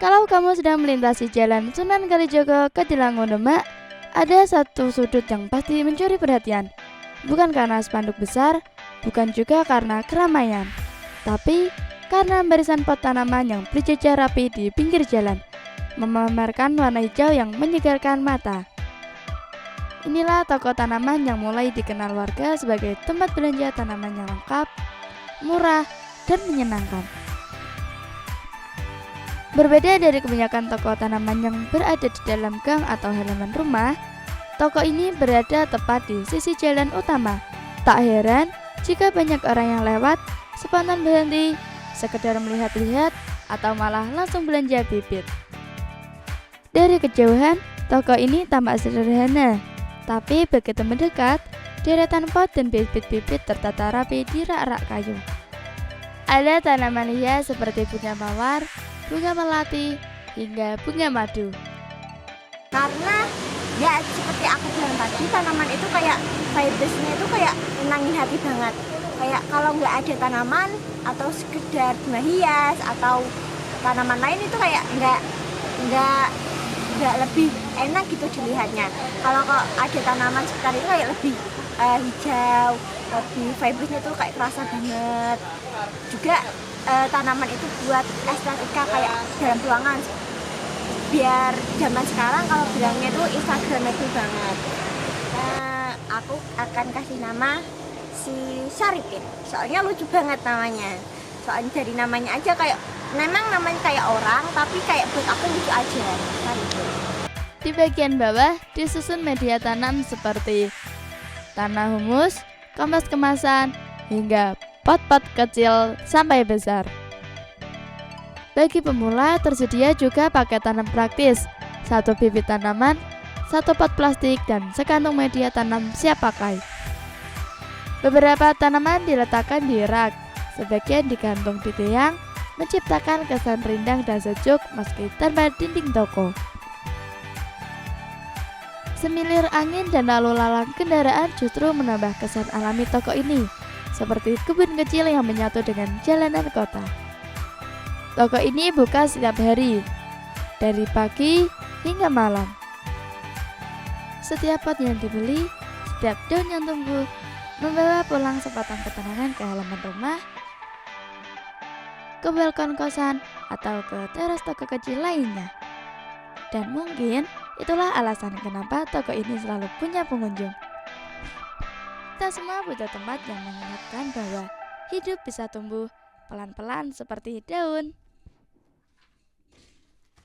Kalau kamu sedang melintasi jalan Sunan Kalijogo ke Tilango Demak, ada satu sudut yang pasti mencuri perhatian. Bukan karena spanduk besar, bukan juga karena keramaian, tapi karena barisan pot tanaman yang berjejer rapi di pinggir jalan, memamerkan warna hijau yang menyegarkan mata. Inilah toko tanaman yang mulai dikenal warga sebagai tempat belanja tanaman yang lengkap, murah, dan menyenangkan. Berbeda dari kebanyakan toko tanaman yang berada di dalam gang atau halaman rumah, toko ini berada tepat di sisi jalan utama. Tak heran jika banyak orang yang lewat, spontan berhenti, sekedar melihat-lihat, atau malah langsung belanja bibit. Dari kejauhan, toko ini tampak sederhana, tapi begitu mendekat, deretan pot dan bibit-bibit tertata rapi di rak-rak kayu. Ada tanaman hias seperti bunga mawar, bunga melati, hingga bunga madu. Karena ya seperti aku bilang tadi, tanaman itu kayak vibes-nya itu kayak menangin hati banget. Kayak kalau nggak ada tanaman atau sekedar bunga hias atau tanaman lain itu kayak nggak lebih enak gitu dilihatnya. Kalau kok ada tanaman sekitar itu kayak lebih hijau, lebih vibes-nya tuh kayak kerasa banget. Juga tanaman itu buat estetika kayak dalam ruangan. Biar zaman sekarang kalau bilangnya tuh instagramable banget. Aku akan kasih nama si Syarifin. Soalnya lucu banget namanya. Soalnya dari namanya aja kayak memang namanya kayak orang, tapi kayak buat aku lucu aja. Syarifin. Di bagian bawah disusun media tanam seperti tanah humus, kompos kemasan, hingga pot-pot kecil sampai besar. Bagi pemula tersedia juga paket tanam praktis, satu bibit tanaman, satu pot plastik, dan sekantung media tanam siap pakai. Beberapa tanaman diletakkan di rak, sebagian digantung di tiang, menciptakan kesan rindang dan sejuk meski tanpa dinding toko. Semilir angin dan lalu lalang kendaraan justru menambah kesan alami toko ini, seperti kebun kecil yang menyatu dengan jalanan kota. Toko ini buka setiap hari, dari pagi hingga malam. Setiap pot yang dibeli, setiap daun yang tumbuh, membawa pulang sepotong ketenangan ke halaman rumah, ke balkon kosan, atau ke teras toko kecil lainnya. Dan mungkin itulah alasan kenapa toko ini selalu punya pengunjung. Kita semua butuh tempat yang mengingatkan bahwa hidup bisa tumbuh pelan-pelan seperti daun.